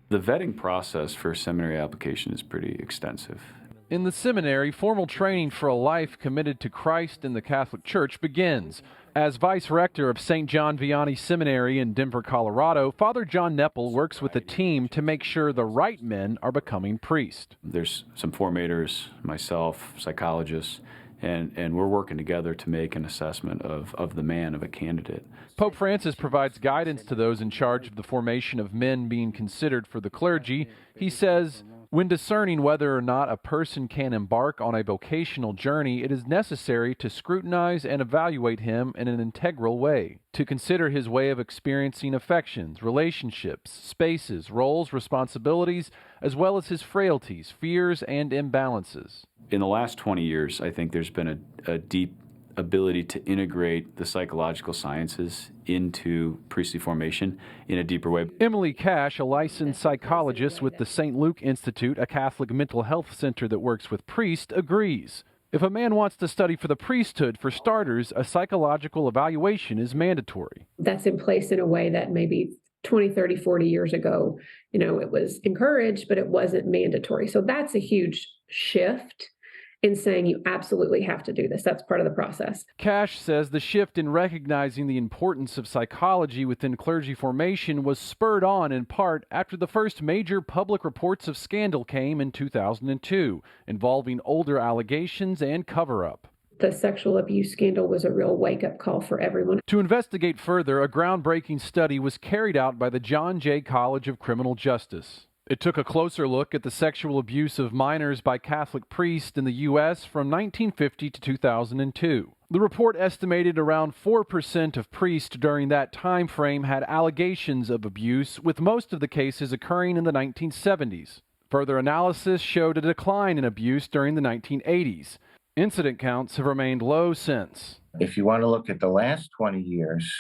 The vetting process for seminary application is pretty extensive. In the seminary, formal training for a life committed to Christ and the Catholic Church begins. As vice rector of St. John Vianney Seminary in Denver, Colorado, Father John Nepple works with a team to make sure the right men are becoming priests. There's some formators, myself, psychologists, and we're working together to make an assessment of the man of a candidate. Pope Francis provides guidance to those in charge of the formation of men being considered for the clergy. He says, when discerning whether or not a person can embark on a vocational journey, it is necessary to scrutinize and evaluate him in an integral way, to consider his way of experiencing affections, relationships, spaces, roles, responsibilities, as well as his frailties, fears, and imbalances. In the last 20 years, I think there's been a deep ability to integrate the psychological sciences into priestly formation in a deeper way. Emily Cash, a licensed psychologist with the St. Luke Institute, a Catholic mental health center that works with priests, agrees. If a man wants to study for the priesthood, for starters, a psychological evaluation is mandatory. That's in place in a way that maybe 20, 30, 40 years ago, it was encouraged, but it wasn't mandatory. So that's a huge shift in saying you absolutely have to do this. That's part of the process. Cash says the shift in recognizing the importance of psychology within clergy formation was spurred on in part after the first major public reports of scandal came in 2002, involving older allegations and cover-up. The sexual abuse scandal was a real wake-up call for everyone. To investigate further, a groundbreaking study was carried out by the John Jay College of Criminal Justice. It took a closer look at the sexual abuse of minors by Catholic priests in the U.S. from 1950 to 2002. The report estimated around 4% of priests during that time frame had allegations of abuse, with most of the cases occurring in the 1970s. Further analysis showed a decline in abuse during the 1980s. Incident counts have remained low since. If you want to look at the last 20 years,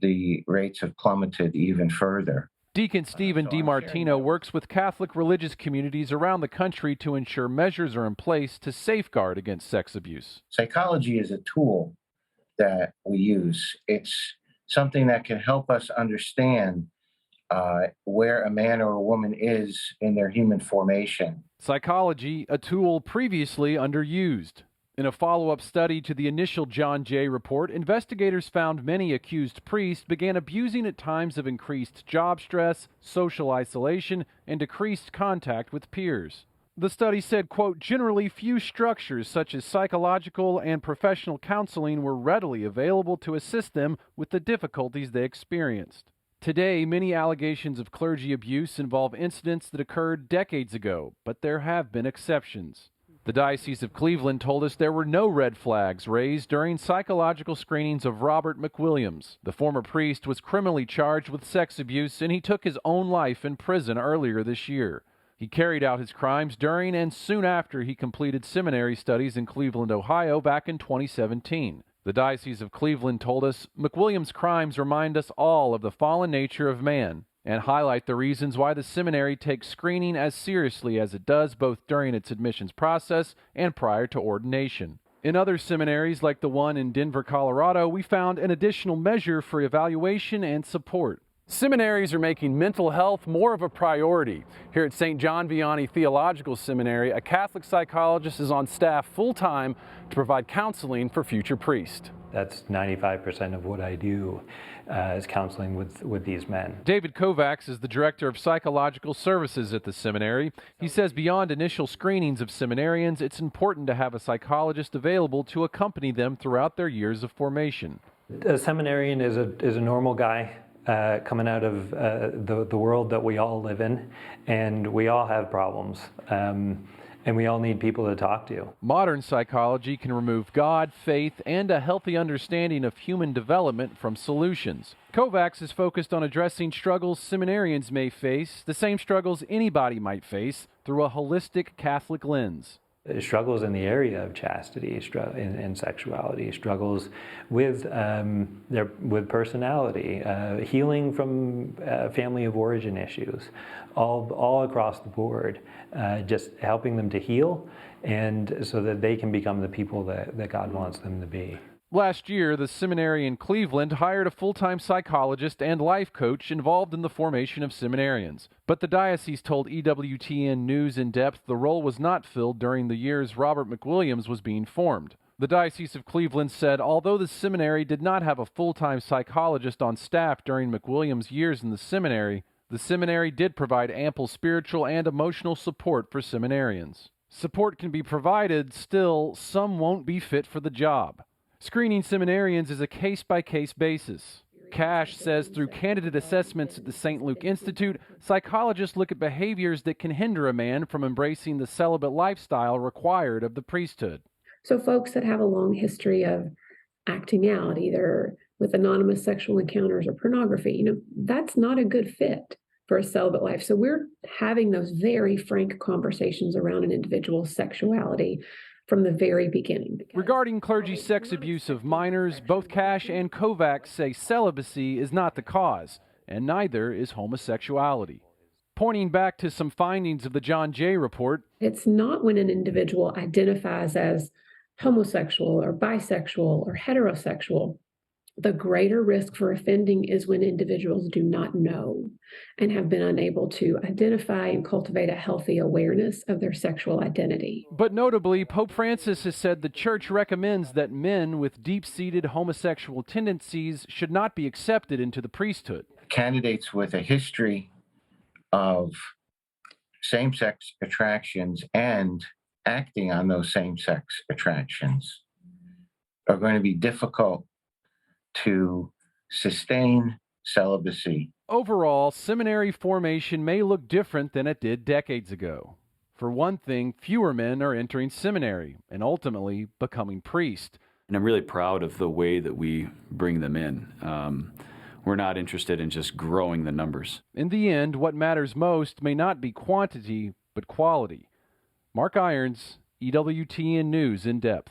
the rates have plummeted even further. Deacon Stephen DiMartino works with Catholic religious communities around the country to ensure measures are in place to safeguard against sex abuse. Psychology is a tool that we use. It's something that can help us understand where a man or a woman is in their human formation. Psychology, a tool previously underused. In a follow-up study to the initial John Jay report, investigators found many accused priests began abusing at times of increased job stress, social isolation, and decreased contact with peers. The study said, quote, generally few structures such as psychological and professional counseling were readily available to assist them with the difficulties they experienced. Today, many allegations of clergy abuse involve incidents that occurred decades ago, but there have been exceptions. The Diocese of Cleveland told us there were no red flags raised during psychological screenings of Robert McWilliams. The former priest was criminally charged with sex abuse, and he took his own life in prison earlier this year. He carried out his crimes during and soon after he completed seminary studies in Cleveland, Ohio back in 2017. The Diocese of Cleveland told us McWilliams' crimes remind us all of the fallen nature of man and highlight the reasons why the seminary takes screening as seriously as it does both during its admissions process and prior to ordination. In other seminaries, like the one in Denver, Colorado, we found an additional measure for evaluation and support. Seminaries are making mental health more of a priority. Here at St. John Vianney Theological Seminary, a Catholic psychologist is on staff full-time to provide counseling for future priests. That's 95% of what I do is counseling with these men. David Kovacs is the Director of Psychological Services at the seminary. He says beyond initial screenings of seminarians, it's important to have a psychologist available to accompany them throughout their years of formation. A seminarian is a normal guy coming out of the world that we all live in, and we all have problems. And we all need people to talk to. Modern psychology can remove God, faith, and a healthy understanding of human development from solutions. Kovacs is focused on addressing struggles seminarians may face, the same struggles anybody might face, through a holistic Catholic lens. Struggles in the area of chastity and sexuality, struggles with personality, healing from family of origin issues, all across the board, just helping them to heal, and so that they can become the people that God wants them to be. Last year, the seminary in Cleveland hired a full-time psychologist and life coach involved in the formation of seminarians. But the diocese told EWTN News In Depth the role was not filled during the years Robert McWilliams was being formed. The Diocese of Cleveland said although the seminary did not have a full-time psychologist on staff during McWilliams' years in the seminary did provide ample spiritual and emotional support for seminarians. Support can be provided, still, some won't be fit for the job. Screening seminarians is a case-by-case basis. Cash says through candidate assessments at the St. Luke Institute, psychologists look at behaviors that can hinder a man from embracing the celibate lifestyle required of the priesthood. So folks that have a long history of acting out, either with anonymous sexual encounters or pornography, that's not a good fit for a celibate life. So we're having those very frank conversations around an individual's sexuality from the very beginning. Regarding clergy sex abuse of minors, both Cash and Kovacs say celibacy is not the cause, and neither is homosexuality. Pointing back to some findings of the John Jay report, it's not when an individual identifies as homosexual or bisexual or heterosexual. The greater risk for offending is when individuals do not know and have been unable to identify and cultivate a healthy awareness of their sexual identity. But notably, Pope Francis has said the Church recommends that men with deep-seated homosexual tendencies should not be accepted into the priesthood. Candidates with a history of same-sex attractions and acting on those same-sex attractions are going to be difficult to sustain celibacy. Overall, seminary formation may look different than it did decades ago. For one thing, fewer men are entering seminary and ultimately becoming priests. And I'm really proud of the way that we bring them in. We're not interested in just growing the numbers. In the end, what matters most may not be quantity, but quality. Mark Irons, EWTN News In Depth.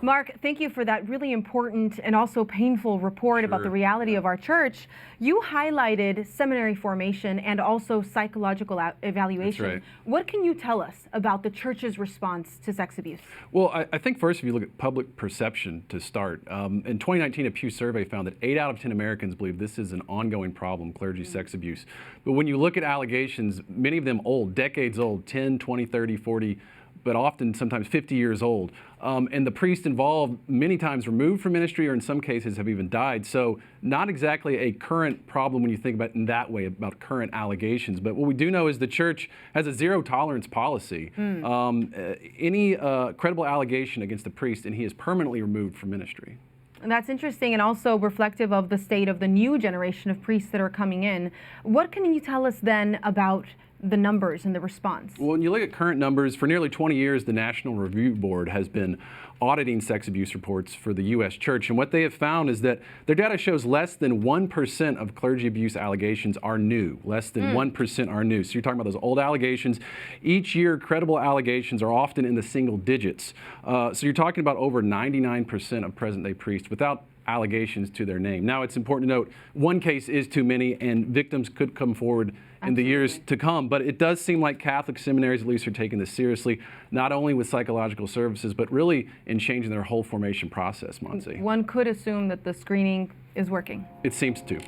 Mark, thank you for that really important and also painful report about the reality of our church. You highlighted seminary formation and also psychological evaluation. That's right. What can you tell us about the church's response to sex abuse? Well, I think first, if you look at public perception to start, in 2019, a Pew survey found that 8 out of 10 Americans believe this is an ongoing problem, clergy sex abuse. But when you look at allegations, many of them old, decades old, 10, 20, 30, 40, but often sometimes 50 years old. And the priest involved many times removed from ministry or in some cases have even died. So not exactly a current problem when you think about it in that way, about current allegations. But what we do know is the church has a zero tolerance policy. Any credible allegation against the priest and he is permanently removed from ministry. And that's interesting and also reflective of the state of the new generation of priests that are coming in. What can you tell us then about the numbers and the response? Well, when you look at current numbers, for nearly 20 years, the National Review Board has been auditing sex abuse reports for the U.S. Church. And what they have found is that their data shows less than 1% of clergy abuse allegations are new. Less than 1% are new. So you're talking about those old allegations. Each year, credible allegations are often in the single digits. So you're talking about over 99% of present-day priests without allegations to their name. Now, it's important to note, one case is too many, and victims could come forward in the years to come. But it does seem like Catholic seminaries, at least, are taking this seriously, not only with psychological services, but really in changing their whole formation process, Montse. One could assume that the screening is working. It seems to.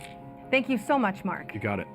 Thank you so much, Mark. You got it.